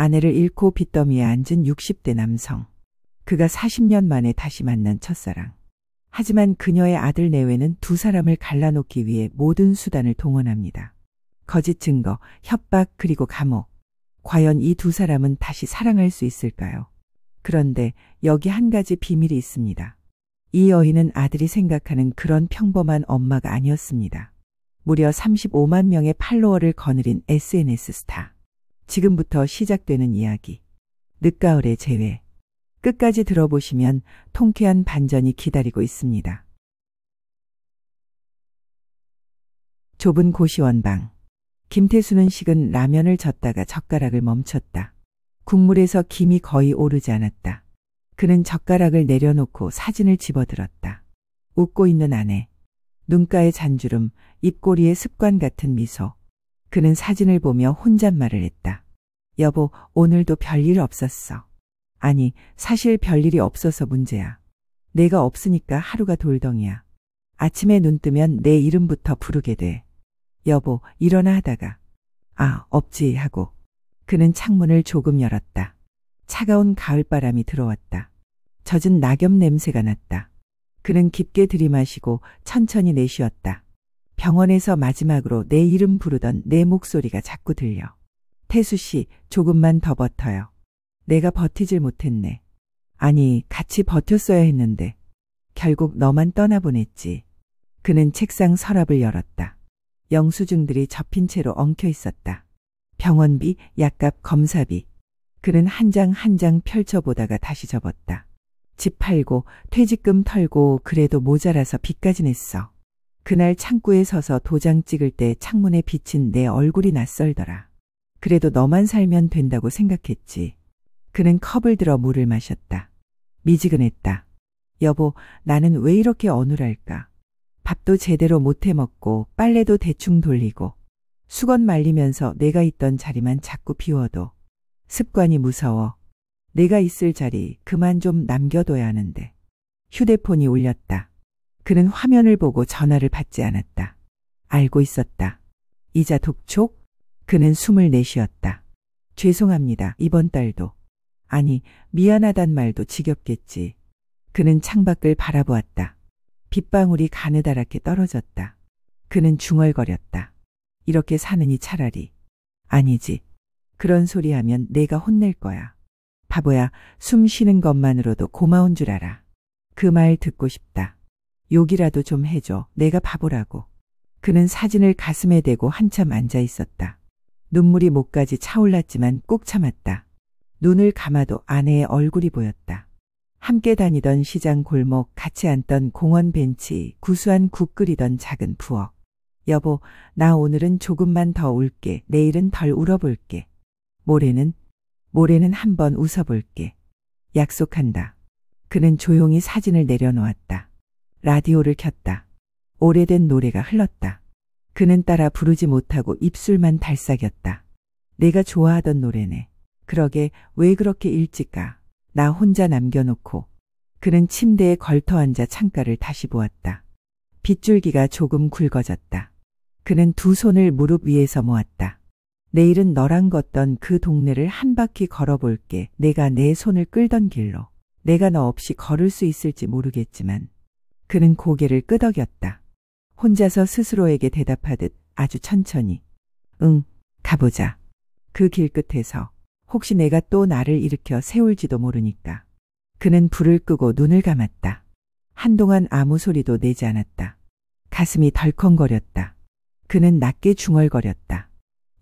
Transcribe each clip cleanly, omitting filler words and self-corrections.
아내를 잃고 빚더미에 앉은 60대 남성. 그가 40년 만에 다시 만난 첫사랑. 하지만 그녀의 아들 내외는 두 사람을 갈라놓기 위해 모든 수단을 동원합니다. 거짓 증거, 협박, 그리고 감옥. 과연 이 두 사람은 다시 사랑할 수 있을까요? 그런데 여기 한 가지 비밀이 있습니다. 이 여인은 아들이 생각하는 그런 평범한 엄마가 아니었습니다. 무려 35만 명의 팔로워를 거느린 SNS 스타. 지금부터 시작되는 이야기. 늦가을의 재회. 끝까지 들어보시면 통쾌한 반전이 기다리고 있습니다. 좁은 고시원방. 김태수는 식은 라면을 젓다가 젓가락을 멈췄다. 국물에서 김이 거의 오르지 않았다. 그는 젓가락을 내려놓고 사진을 집어들었다. 웃고 있는 아내. 눈가의 잔주름, 입꼬리의 습관 같은 미소. 그는 사진을 보며 혼잣말을 했다. 여보, 오늘도 별일 없었어. 아니, 사실 별일이 없어서 문제야. 내가 없으니까 하루가 돌덩이야. 아침에 눈 뜨면 내 이름부터 부르게 돼. 여보, 일어나 하다가 아, 없지 하고 그는 창문을 조금 열었다. 차가운 가을바람이 들어왔다. 젖은 낙엽 냄새가 났다. 그는 깊게 들이마시고 천천히 내쉬었다. 병원에서 마지막으로 내 이름 부르던 내 목소리가 자꾸 들려. 태수 씨, 조금만 더 버텨요. 내가 버티질 못했네. 아니, 같이 버텼어야 했는데. 결국 너만 떠나보냈지. 그는 책상 서랍을 열었다. 영수증들이 접힌 채로 엉켜 있었다. 병원비, 약값, 검사비. 그는 한 장 한 장 펼쳐보다가 다시 접었다. 집 팔고 퇴직금 털고 그래도 모자라서 빚까지 냈어. 그날 창구에 서서 도장 찍을 때 창문에 비친 내 얼굴이 낯설더라. 그래도 너만 살면 된다고 생각했지. 그는 컵을 들어 물을 마셨다. 미지근했다. 여보, 나는 왜 이렇게 어눌할까? 밥도 제대로 못 해먹고 빨래도 대충 돌리고 수건 말리면서 내가 있던 자리만 자꾸 비워도 습관이 무서워. 내가 있을 자리 그만 좀 남겨둬야 하는데. 휴대폰이 울렸다. 그는 화면을 보고 전화를 받지 않았다. 알고 있었다. 이자 독촉? 그는 숨을 내쉬었다. 죄송합니다. 이번 달도. 아니, 미안하단 말도 지겹겠지. 그는 창밖을 바라보았다. 빗방울이 가느다랗게 떨어졌다. 그는 중얼거렸다. 이렇게 사느니 차라리. 아니지. 그런 소리 하면 내가 혼낼 거야. 바보야, 숨 쉬는 것만으로도 고마운 줄 알아. 그 말 듣고 싶다. 욕이라도 좀 해줘. 내가 바보라고. 그는 사진을 가슴에 대고 한참 앉아 있었다. 눈물이 목까지 차올랐지만 꾹 참았다. 눈을 감아도 아내의 얼굴이 보였다. 함께 다니던 시장 골목, 같이 앉던 공원 벤치, 구수한 국 끓이던 작은 부엌. 여보, 나 오늘은 조금만 더 울게. 내일은 덜 울어볼게. 모레는 한번 웃어볼게. 약속한다. 그는 조용히 사진을 내려놓았다. 라디오를 켰다. 오래된 노래가 흘렀다. 그는 따라 부르지 못하고 입술만 달싹였다. 내가 좋아하던 노래네. 그러게 왜 그렇게 일찍 가? 나 혼자 남겨놓고. 그는 침대에 걸터앉아 창가를 다시 보았다. 빗줄기가 조금 굵어졌다. 그는 두 손을 무릎 위에서 모았다. 내일은 너랑 걷던 그 동네를 한 바퀴 걸어볼게. 내가 내 손을 끌던 길로. 내가 너 없이 걸을 수 있을지 모르겠지만. 그는 고개를 끄덕였다. 혼자서 스스로에게 대답하듯 아주 천천히. 응, 가보자. 그 길 끝에서. 혹시 내가 또 나를 일으켜 세울지도 모르니까. 그는 불을 끄고 눈을 감았다. 한동안 아무 소리도 내지 않았다. 가슴이 덜컹거렸다. 그는 낮게 중얼거렸다.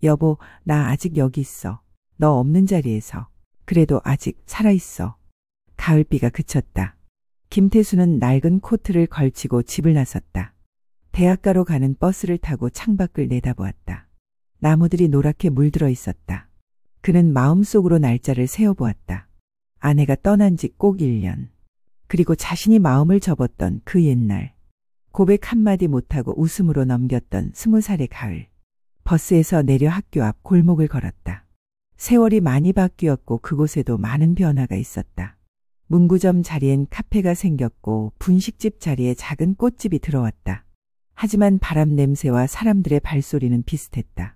여보, 나 아직 여기 있어. 너 없는 자리에서. 그래도 아직 살아있어. 가을비가 그쳤다. 김태수는 낡은 코트를 걸치고 집을 나섰다. 대학가로 가는 버스를 타고 창밖을 내다보았다. 나무들이 노랗게 물들어 있었다. 그는 마음속으로 날짜를 세어보았다. 아내가 떠난 지 꼭 1년. 그리고 자신이 마음을 접었던 그 옛날. 고백 한마디 못하고 웃음으로 넘겼던 20살의 가을. 버스에서 내려 학교 앞 골목을 걸었다. 세월이 많이 바뀌었고 그곳에도 많은 변화가 있었다. 문구점 자리엔 카페가 생겼고 분식집 자리에 작은 꽃집이 들어왔다. 하지만 바람 냄새와 사람들의 발소리는 비슷했다.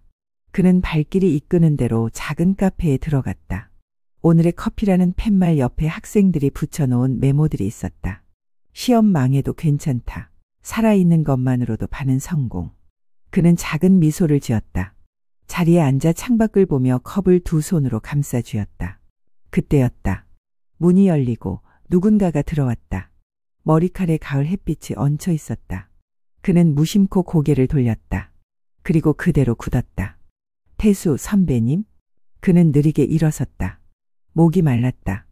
그는 발길이 이끄는 대로 작은 카페에 들어갔다. 오늘의 커피라는 팻말 옆에 학생들이 붙여놓은 메모들이 있었다. 시험 망해도 괜찮다. 살아있는 것만으로도 반은 성공. 그는 작은 미소를 지었다. 자리에 앉아 창밖을 보며 컵을 두 손으로 감싸 쥐었다. 그때였다. 문이 열리고 누군가가 들어왔다. 머리칼에 가을 햇빛이 얹혀 있었다. 그는 무심코 고개를 돌렸다. 그리고 그대로 굳었다. 태수 선배님? 그는 느리게 일어섰다. 목이 말랐다.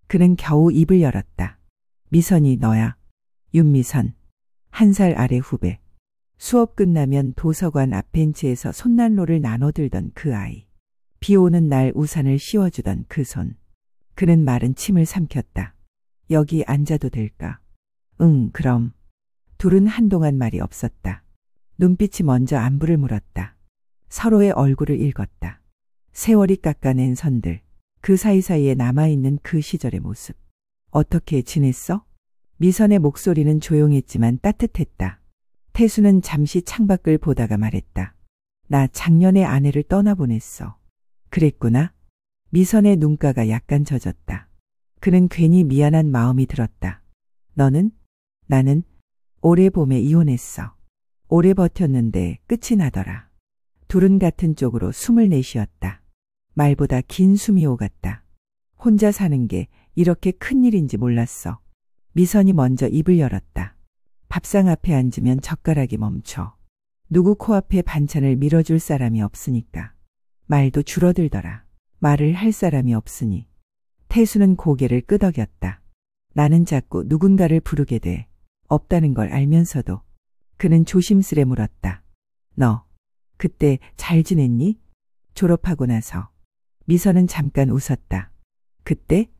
그는 겨우 입을 열었다. 미선이 너야. 윤미선. 1살 아래 후배. 수업 끝나면 도서관 앞 벤치에서 손난로를 나눠들던 그 아이. 비 오는 날 우산을 씌워주던 그 손. 그는 마른 침을 삼켰다. 여기 앉아도 될까? 응, 그럼. 둘은 한동안 말이 없었다. 눈빛이 먼저 안부를 물었다. 서로의 얼굴을 읽었다. 세월이 깎아낸 선들. 그 사이사이에 남아있는 그 시절의 모습. 어떻게 지냈어? 미선의 목소리는 조용했지만 따뜻했다. 태수는 잠시 창밖을 보다가 말했다. 나 작년에 아내를 떠나보냈어. 그랬구나. 미선의 눈가가 약간 젖었다. 그는 괜히 미안한 마음이 들었다. 너는? 나는 올해 봄에 이혼했어. 오래 버텼는데 끝이 나더라. 둘은 같은 쪽으로 숨을 내쉬었다. 말보다 긴 숨이 오갔다. 혼자 사는 게 이렇게 큰일인지 몰랐어. 미선이 먼저 입을 열었다. 밥상 앞에 앉으면 젓가락이 멈춰. 누구 코앞에 반찬을 밀어줄 사람이 없으니까. 말도 줄어들더라. 말을 할 사람이 없으니. 태수는 고개를 끄덕였다. 나는 자꾸 누군가를 부르게 돼. 없다는 걸 알면서도. 그는 조심스레 물었다. 너 그때 잘 지냈니? 졸업하고 나서. 미선은 잠깐 웃었다. 그때?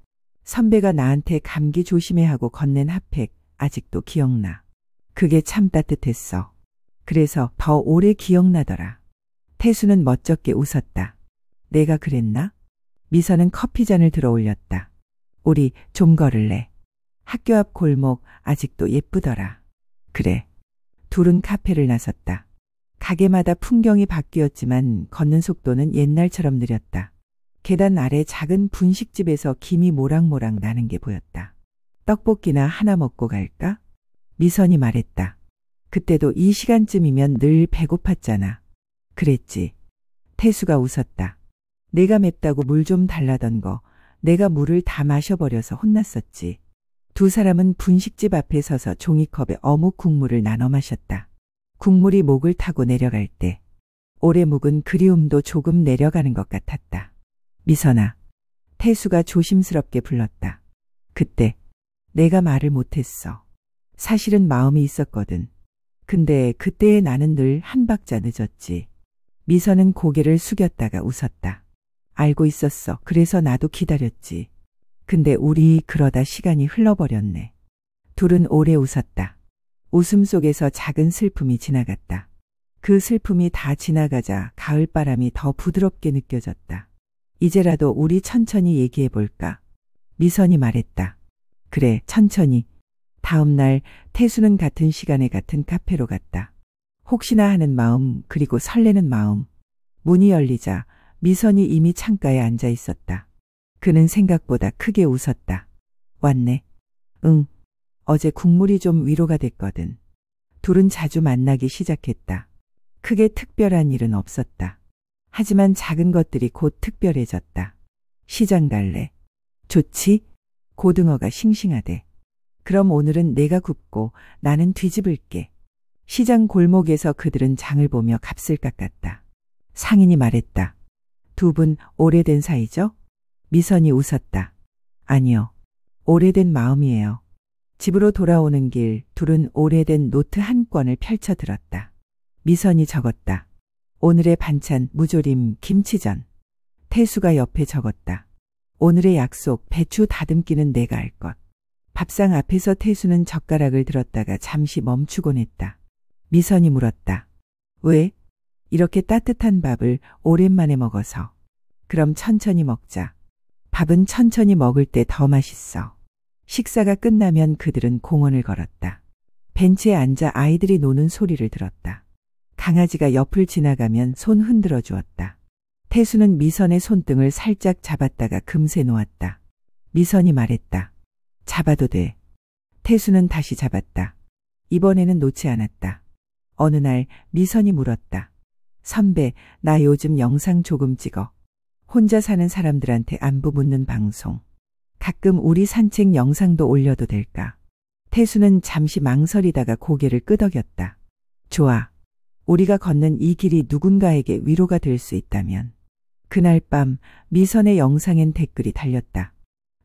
선배가 나한테 감기 조심해 하고 건넨 핫팩 아직도 기억나. 그게 참 따뜻했어. 그래서 더 오래 기억나더라. 태수는 멋쩍게 웃었다. 내가 그랬나? 미선은 커피잔을 들어 올렸다. 우리 좀 걸을래. 학교 앞 골목 아직도 예쁘더라. 그래. 둘은 카페를 나섰다. 가게마다 풍경이 바뀌었지만 걷는 속도는 옛날처럼 느렸다. 계단 아래 작은 분식집에서 김이 모락모락 나는 게 보였다. 떡볶이나 하나 먹고 갈까? 미선이 말했다. 그때도 이 시간쯤이면 늘 배고팠잖아. 그랬지. 태수가 웃었다. 내가 맵다고 물 좀 달라던 거 내가 물을 다 마셔버려서 혼났었지. 두 사람은 분식집 앞에 서서 종이컵에 어묵 국물을 나눠 마셨다. 국물이 목을 타고 내려갈 때 오래 묵은 그리움도 조금 내려가는 것 같았다. 미선아. 태수가 조심스럽게 불렀다. 그때 내가 말을 못했어. 사실은 마음이 있었거든. 근데 그때의 나는 늘 한 박자 늦었지. 미선은 고개를 숙였다가 웃었다. 알고 있었어. 그래서 나도 기다렸지. 근데 우리 그러다 시간이 흘러버렸네. 둘은 오래 웃었다. 웃음 속에서 작은 슬픔이 지나갔다. 그 슬픔이 다 지나가자 가을바람이 더 부드럽게 느껴졌다. 이제라도 우리 천천히 얘기해볼까? 미선이 말했다. 그래, 천천히. 다음 날 태수는 같은 시간에 같은 카페로 갔다. 혹시나 하는 마음 그리고 설레는 마음. 문이 열리자 미선이 이미 창가에 앉아 있었다. 그는 생각보다 크게 웃었다. 왔네. 응. 어제 국물이 좀 위로가 됐거든. 둘은 자주 만나기 시작했다. 크게 특별한 일은 없었다. 하지만 작은 것들이 곧 특별해졌다. 시장 갈래? 좋지? 고등어가 싱싱하대. 그럼 오늘은 내가 굽고 나는 뒤집을게. 시장 골목에서 그들은 장을 보며 값을 깎았다. 상인이 말했다. 두 분 오래된 사이죠? 미선이 웃었다. 아니요. 오래된 마음이에요. 집으로 돌아오는 길 둘은 오래된 노트 한 권을 펼쳐 들었다. 미선이 적었다. 오늘의 반찬 무조림 김치전. 태수가 옆에 적었다. 오늘의 약속 배추 다듬기는 내가 할 것. 밥상 앞에서 태수는 젓가락을 들었다가 잠시 멈추곤 했다. 미선이 물었다. 왜? 이렇게 따뜻한 밥을 오랜만에 먹어서. 그럼 천천히 먹자. 밥은 천천히 먹을 때 더 맛있어. 식사가 끝나면 그들은 공원을 걸었다. 벤치에 앉아 아이들이 노는 소리를 들었다. 강아지가 옆을 지나가면 손 흔들어 주었다. 태수는 미선의 손등을 살짝 잡았다가 금세 놓았다. 미선이 말했다. 잡아도 돼. 태수는 다시 잡았다. 이번에는 놓지 않았다. 어느 날 미선이 물었다. 선배, 나 요즘 영상 조금 찍어. 혼자 사는 사람들한테 안부 묻는 방송. 가끔 우리 산책 영상도 올려도 될까? 태수는 잠시 망설이다가 고개를 끄덕였다. 좋아. 우리가 걷는 이 길이 누군가에게 위로가 될 수 있다면. 그날 밤 미선의 영상엔 댓글이 달렸다.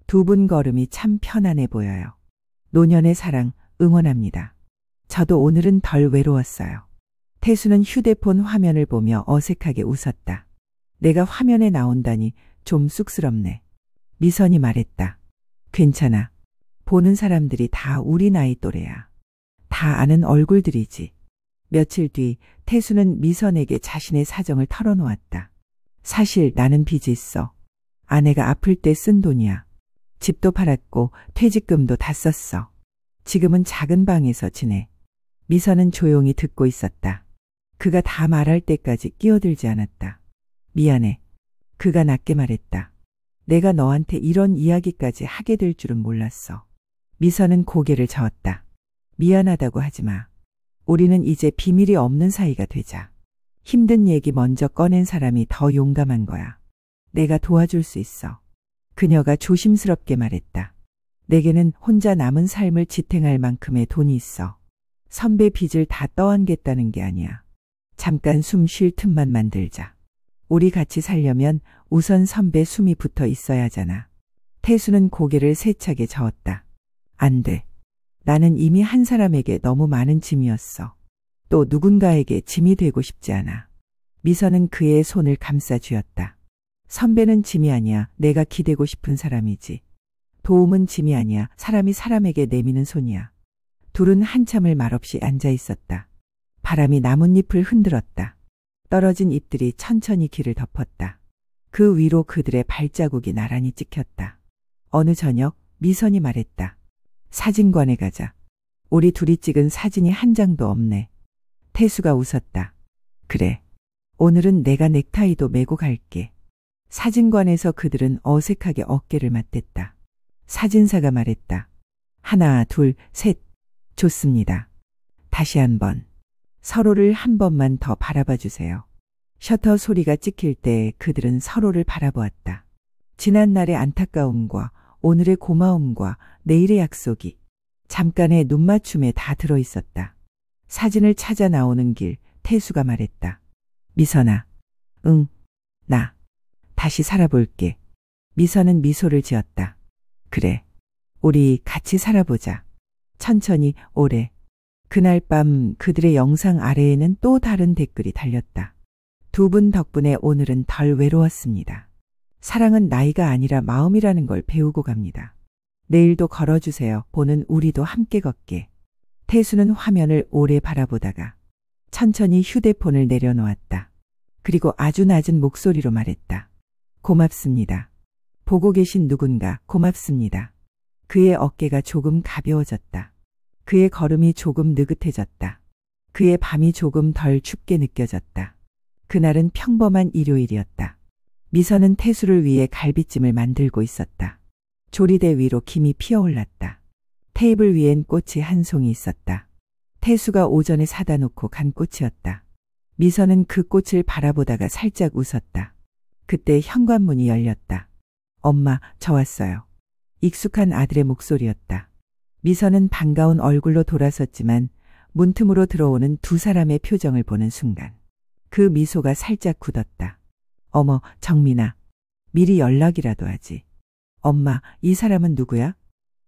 두 분 걸음이 참 편안해 보여요. 노년의 사랑 응원합니다. 저도 오늘은 덜 외로웠어요. 태수는 휴대폰 화면을 보며 어색하게 웃었다. 내가 화면에 나온다니 좀 쑥스럽네. 미선이 말했다. 괜찮아. 보는 사람들이 다 우리 나이 또래야. 다 아는 얼굴들이지. 며칠 뒤 태수는 미선에게 자신의 사정을 털어놓았다. 사실 나는 빚이 있어. 아내가 아플 때 쓴 돈이야. 집도 팔았고 퇴직금도 다 썼어. 지금은 작은 방에서 지내. 미선은 조용히 듣고 있었다. 그가 다 말할 때까지 끼어들지 않았다. 미안해. 그가 낮게 말했다. 내가 너한테 이런 이야기까지 하게 될 줄은 몰랐어. 미선은 고개를 저었다. 미안하다고 하지 마. 우리는 이제 비밀이 없는 사이가 되자. 힘든 얘기 먼저 꺼낸 사람이 더 용감한 거야. 내가 도와줄 수 있어. 그녀가 조심스럽게 말했다. 내게는 혼자 남은 삶을 지탱할 만큼의 돈이 있어. 선배 빚을 다 떠안겠다는 게 아니야. 잠깐 숨 쉴 틈만 만들자. 우리 같이 살려면 우선 선배 숨이 붙어 있어야 하잖아. 태수는 고개를 세차게 저었다. 안 돼. 나는 이미 한 사람에게 너무 많은 짐이었어. 또 누군가에게 짐이 되고 싶지 않아. 미선은 그의 손을 감싸 쥐었다. 선배는 짐이 아니야. 내가 기대고 싶은 사람이지. 도움은 짐이 아니야. 사람이 사람에게 내미는 손이야. 둘은 한참을 말없이 앉아 있었다. 바람이 나뭇잎을 흔들었다. 떨어진 잎들이 천천히 길을 덮었다. 그 위로 그들의 발자국이 나란히 찍혔다. 어느 저녁 미선이 말했다. 사진관에 가자. 우리 둘이 찍은 사진이 한 장도 없네. 태수가 웃었다. 그래. 오늘은 내가 넥타이도 메고 갈게. 사진관에서 그들은 어색하게 어깨를 맞댔다. 사진사가 말했다. 하나, 둘, 셋. 좋습니다. 다시 한번. 서로를 한 번만 더 바라봐 주세요. 셔터 소리가 찍힐 때 그들은 서로를 바라보았다. 지난날의 안타까움과 오늘의 고마움과 내일의 약속이 잠깐의 눈맞춤에 다 들어있었다. 사진을 찾아 나오는 길 태수가 말했다. 미선아. 응. 나. 다시 살아볼게. 미선은 미소를 지었다. 그래. 우리 같이 살아보자. 천천히 오래. 그날 밤 그들의 영상 아래에는 또 다른 댓글이 달렸다. 두 분 덕분에 오늘은 덜 외로웠습니다. 사랑은 나이가 아니라 마음이라는 걸 배우고 갑니다. 내일도 걸어주세요. 보는 우리도 함께 걷게. 태수는 화면을 오래 바라보다가 천천히 휴대폰을 내려놓았다. 그리고 아주 낮은 목소리로 말했다. 고맙습니다. 보고 계신 누군가 고맙습니다. 그의 어깨가 조금 가벼워졌다. 그의 걸음이 조금 느긋해졌다. 그의 밤이 조금 덜 춥게 느껴졌다. 그날은 평범한 일요일이었다. 미선은 태수를 위해 갈비찜을 만들고 있었다. 조리대 위로 김이 피어올랐다. 테이블 위엔 꽃이 한 송이 있었다. 태수가 오전에 사다 놓고 간 꽃이었다. 미선은 그 꽃을 바라보다가 살짝 웃었다. 그때 현관문이 열렸다. 엄마, 저 왔어요. 익숙한 아들의 목소리였다. 미선은 반가운 얼굴로 돌아섰지만 문틈으로 들어오는 두 사람의 표정을 보는 순간 그 미소가 살짝 굳었다. 어머, 정민아. 미리 연락이라도 하지. 엄마, 이 사람은 누구야?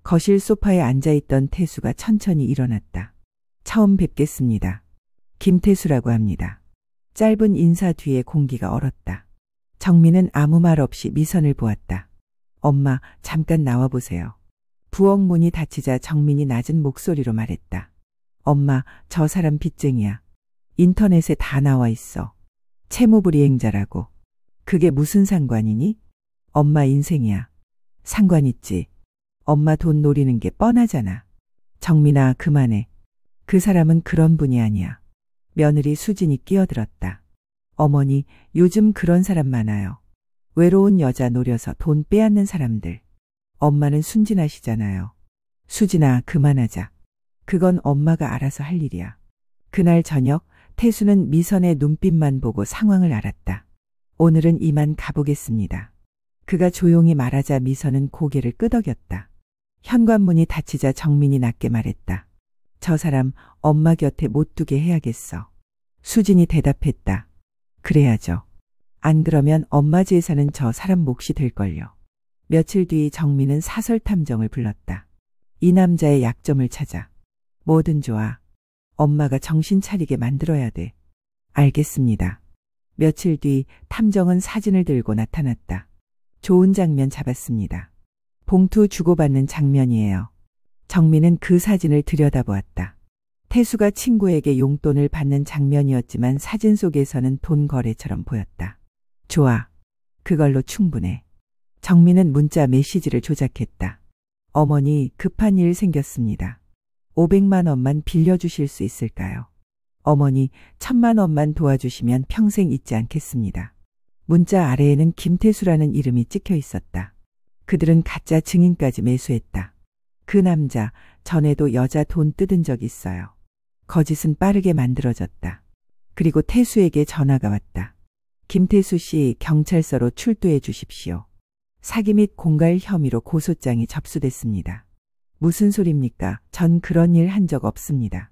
거실 소파에 앉아있던 태수가 천천히 일어났다. 처음 뵙겠습니다. 김태수라고 합니다. 짧은 인사 뒤에 공기가 얼었다. 정민은 아무 말 없이 미선을 보았다. 엄마, 잠깐 나와보세요. 부엌 문이 닫히자 정민이 낮은 목소리로 말했다. 엄마, 저 사람 빚쟁이야. 인터넷에 다 나와 있어. 채무불이행자라고. 그게 무슨 상관이니? 엄마 인생이야. 상관 있지. 엄마 돈 노리는 게 뻔하잖아. 정민아, 그만해. 그 사람은 그런 분이 아니야. 며느리 수진이 끼어들었다. 어머니, 요즘 그런 사람 많아요. 외로운 여자 노려서 돈 빼앗는 사람들. 엄마는 순진하시잖아요. 수진아, 그만하자. 그건 엄마가 알아서 할 일이야. 그날 저녁 태수는 미선의 눈빛만 보고 상황을 알았다. 오늘은 이만 가보겠습니다. 그가 조용히 말하자 미선은 고개를 끄덕였다. 현관문이 닫히자 정민이 낮게 말했다. 저 사람 엄마 곁에 못 두게 해야겠어. 수진이 대답했다. 그래야죠. 안 그러면 엄마 재산은 저 사람 몫이 될걸요. 며칠 뒤 정민은 사설 탐정을 불렀다. 이 남자의 약점을 찾아. 뭐든 좋아. 엄마가 정신 차리게 만들어야 돼. 알겠습니다. 며칠 뒤 탐정은 사진을 들고 나타났다. 좋은 장면 잡았습니다. 봉투 주고받는 장면이에요. 정민은 그 사진을 들여다보았다. 태수가 친구에게 용돈을 받는 장면이었지만 사진 속에서는 돈 거래처럼 보였다. 좋아. 그걸로 충분해. 정민은 문자 메시지를 조작했다. 어머니, 급한 일 생겼습니다. 500만 원만 빌려주실 수 있을까요? 어머니, 1000만 원만 도와주시면 평생 잊지 않겠습니다. 문자 아래에는 김태수라는 이름이 찍혀 있었다. 그들은 가짜 증인까지 매수했다. 그 남자, 전에도 여자 돈 뜯은 적 있어요. 거짓은 빠르게 만들어졌다. 그리고 태수에게 전화가 왔다. 김태수 씨, 경찰서로 출두해 주십시오. 사기 및 공갈 혐의로 고소장이 접수됐습니다. 무슨 소립니까? 전 그런 일 한 적 없습니다.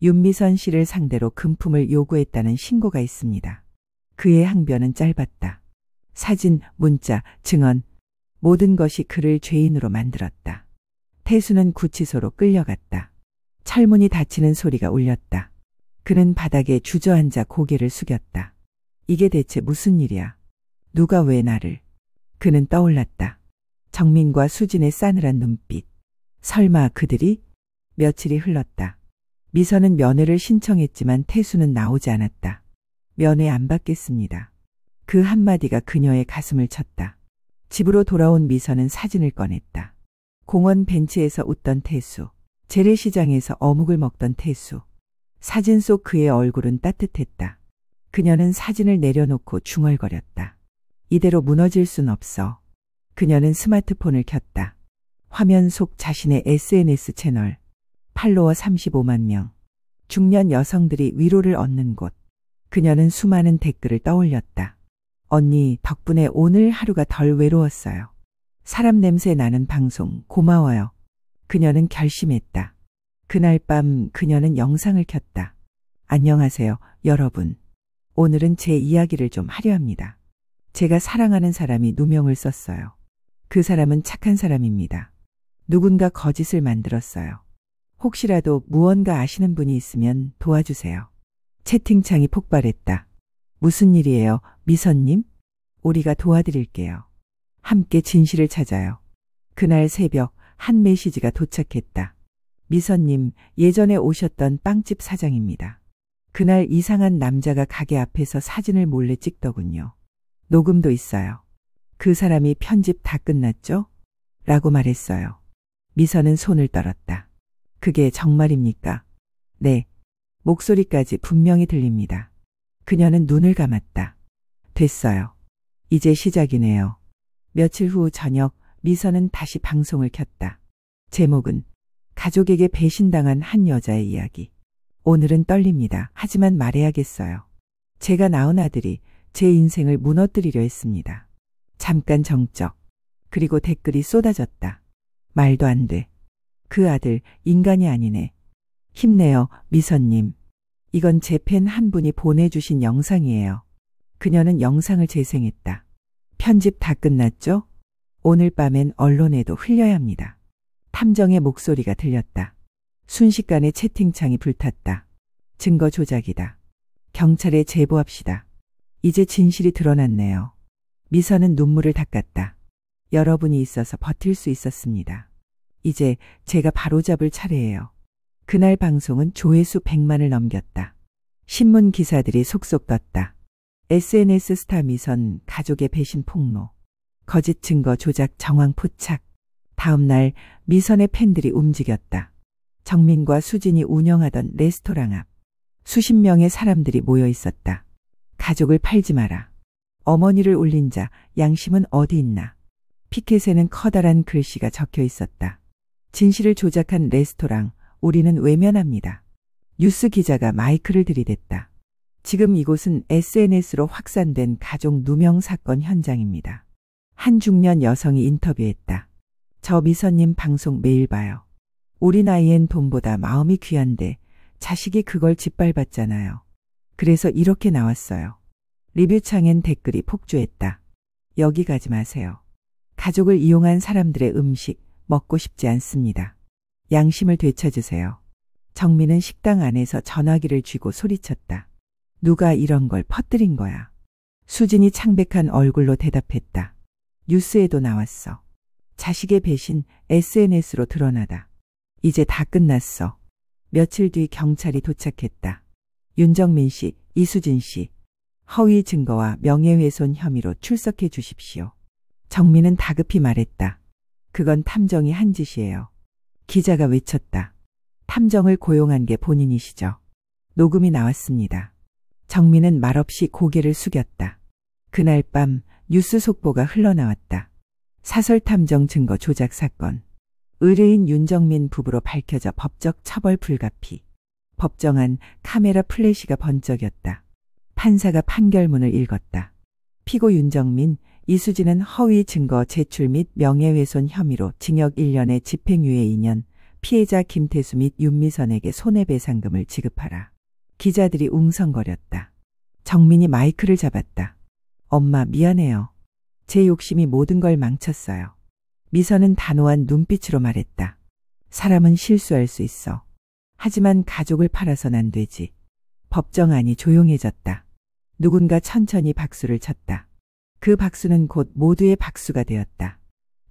윤미선 씨를 상대로 금품을 요구했다는 신고가 있습니다. 그의 항변은 짧았다. 사진, 문자, 증언, 모든 것이 그를 죄인으로 만들었다. 태수는 구치소로 끌려갔다. 철문이 닫히는 소리가 울렸다. 그는 바닥에 주저앉아 고개를 숙였다. 이게 대체 무슨 일이야? 누가 왜 나를? 그는 떠올랐다. 정민과 수진의 싸늘한 눈빛. 설마 그들이? 며칠이 흘렀다. 미선은 면회를 신청했지만 태수는 나오지 않았다. 면회 안 받겠습니다. 그 한마디가 그녀의 가슴을 쳤다. 집으로 돌아온 미선은 사진을 꺼냈다. 공원 벤치에서 웃던 태수. 재래시장에서 어묵을 먹던 태수. 사진 속 그의 얼굴은 따뜻했다. 그녀는 사진을 내려놓고 중얼거렸다. 이대로 무너질 순 없어. 그녀는 스마트폰을 켰다. 화면 속 자신의 SNS 채널. 팔로워 35만 명. 중년 여성들이 위로를 얻는 곳. 그녀는 수많은 댓글을 떠올렸다. 언니, 덕분에 오늘 하루가 덜 외로웠어요. 사람 냄새 나는 방송 고마워요. 그녀는 결심했다. 그날 밤 그녀는 영상을 켰다. 안녕하세요, 여러분. 오늘은 제 이야기를 좀 하려 합니다. 제가 사랑하는 사람이 누명을 썼어요. 그 사람은 착한 사람입니다. 누군가 거짓을 만들었어요. 혹시라도 무언가 아시는 분이 있으면 도와주세요. 채팅창이 폭발했다. 무슨 일이에요, 미선님? 우리가 도와드릴게요. 함께 진실을 찾아요. 그날 새벽 한 메시지가 도착했다. 미선님, 예전에 오셨던 빵집 사장입니다. 그날 이상한 남자가 가게 앞에서 사진을 몰래 찍더군요. 녹음도 있어요. 그 사람이 편집 다 끝났죠? 라고 말했어요. 미선은 손을 떨었다. 그게 정말입니까? 네. 목소리까지 분명히 들립니다. 그녀는 눈을 감았다. 됐어요. 이제 시작이네요. 며칠 후 저녁 미선은 다시 방송을 켰다. 제목은 가족에게 배신당한 한 여자의 이야기. 오늘은 떨립니다. 하지만 말해야겠어요. 제가 낳은 아들이 제 인생을 무너뜨리려 했습니다. 잠깐 정적. 그리고 댓글이 쏟아졌다. 말도 안 돼. 그 아들 인간이 아니네. 힘내요, 미선님. 이건 제 팬 한 분이 보내주신 영상이에요. 그녀는 영상을 재생했다. 편집 다 끝났죠? 오늘 밤엔 언론에도 흘려야 합니다. 탐정의 목소리가 들렸다. 순식간에 채팅창이 불탔다. 증거 조작이다. 경찰에 제보합시다. 이제 진실이 드러났네요. 미선은 눈물을 닦았다. 여러분이 있어서 버틸 수 있었습니다. 이제 제가 바로잡을 차례예요. 그날 방송은 조회수 100만을 넘겼다. 신문 기사들이 속속 떴다. SNS 스타 미선 가족의 배신 폭로. 거짓 증거 조작 정황 포착. 다음 날 미선의 팬들이 움직였다. 정민과 수진이 운영하던 레스토랑 앞. 수십 명의 사람들이 모여 있었다. 가족을 팔지 마라. 어머니를 울린 자, 양심은 어디 있나. 피켓에는 커다란 글씨가 적혀 있었다. 진실을 조작한 레스토랑, 우리는 외면합니다. 뉴스 기자가 마이크를 들이댔다. 지금 이곳은 SNS로 확산된 가족 누명 사건 현장입니다. 한 중년 여성이 인터뷰했다. 저 미선님 방송 매일 봐요. 우리 나이엔 돈보다 마음이 귀한데 자식이 그걸 짓밟았잖아요. 그래서 이렇게 나왔어요. 리뷰창엔 댓글이 폭주했다. 여기 가지 마세요. 가족을 이용한 사람들의 음식 먹고 싶지 않습니다. 양심을 되찾으세요. 정민은 식당 안에서 전화기를 쥐고 소리쳤다. 누가 이런 걸 퍼뜨린 거야. 수진이 창백한 얼굴로 대답했다. 뉴스에도 나왔어. 자식의 배신 SNS로 드러나다. 이제 다 끝났어. 며칠 뒤 경찰이 도착했다. 윤정민 씨, 이수진 씨, 허위 증거와 명예훼손 혐의로 출석해 주십시오. 정민은 다급히 말했다. 그건 탐정이 한 짓이에요. 기자가 외쳤다. 탐정을 고용한 게 본인이시죠. 녹음이 나왔습니다. 정민은 말없이 고개를 숙였다. 그날 밤 뉴스 속보가 흘러나왔다. 사설탐정 증거 조작 사건. 의뢰인 윤정민 부부로 밝혀져 법적 처벌 불가피. 법정 안 카메라 플래시가 번쩍였다. 판사가 판결문을 읽었다. 피고 윤정민, 이수진은 허위 증거 제출 및 명예훼손 혐의로 징역 1년에 집행유예 2년, 피해자 김태수 및 윤미선에게 손해배상금을 지급하라. 기자들이 웅성거렸다. 정민이 마이크를 잡았다. 엄마 미안해요. 제 욕심이 모든 걸 망쳤어요. 미선은 단호한 눈빛으로 말했다. 사람은 실수할 수 있어. 하지만 가족을 팔아선 안 되지. 법정안이 조용해졌다. 누군가 천천히 박수를 쳤다. 그 박수는 곧 모두의 박수가 되었다.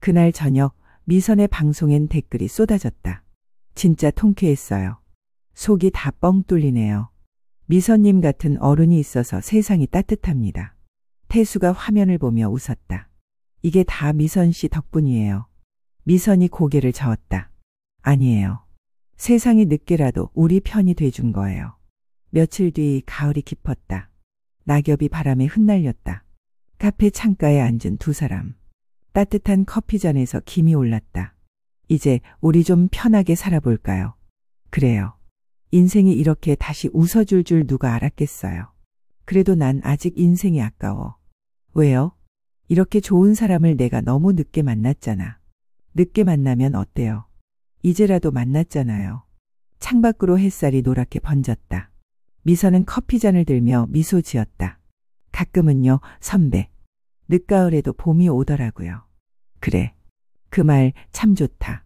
그날 저녁 미선의 방송엔 댓글이 쏟아졌다. 진짜 통쾌했어요. 속이 다 뻥 뚫리네요. 미선님 같은 어른이 있어서 세상이 따뜻합니다. 태수가 화면을 보며 웃었다. 이게 다 미선 씨 덕분이에요. 미선이 고개를 저었다. 아니에요. 세상이 늦게라도 우리 편이 돼준 거예요. 며칠 뒤 가을이 깊었다. 낙엽이 바람에 흩날렸다. 카페 창가에 앉은 두 사람. 따뜻한 커피잔에서 김이 올랐다. 이제 우리 좀 편하게 살아볼까요? 그래요. 인생이 이렇게 다시 웃어줄 줄 누가 알았겠어요. 그래도 난 아직 인생이 아까워. 왜요? 이렇게 좋은 사람을 내가 너무 늦게 만났잖아. 늦게 만나면 어때요? 이제라도 만났잖아요. 창밖으로 햇살이 노랗게 번졌다. 미선은 커피잔을 들며 미소 지었다. 가끔은요, 선배. 늦가을에도 봄이 오더라고요. 그래. 그 말 참 좋다.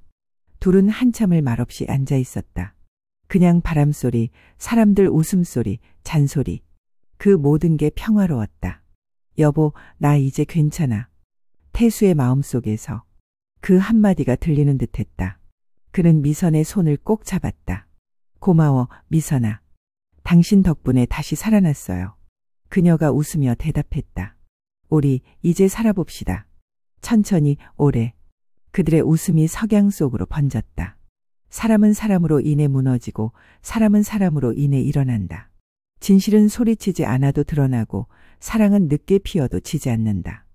둘은 한참을 말없이 앉아 있었다. 그냥 바람소리, 사람들 웃음소리, 잔소리. 그 모든 게 평화로웠다. 여보, 나 이제 괜찮아. 태수의 마음속에서 그 한마디가 들리는 듯했다. 그는 미선의 손을 꼭 잡았다. 고마워, 미선아. 당신 덕분에 다시 살아났어요. 그녀가 웃으며 대답했다. 우리 이제 살아봅시다. 천천히, 오래. 그들의 웃음이 석양 속으로 번졌다. 사람은 사람으로 인해 무너지고 사람은 사람으로 인해 일어난다. 진실은 소리치지 않아도 드러나고 사랑은 늦게 피어도 지지 않는다.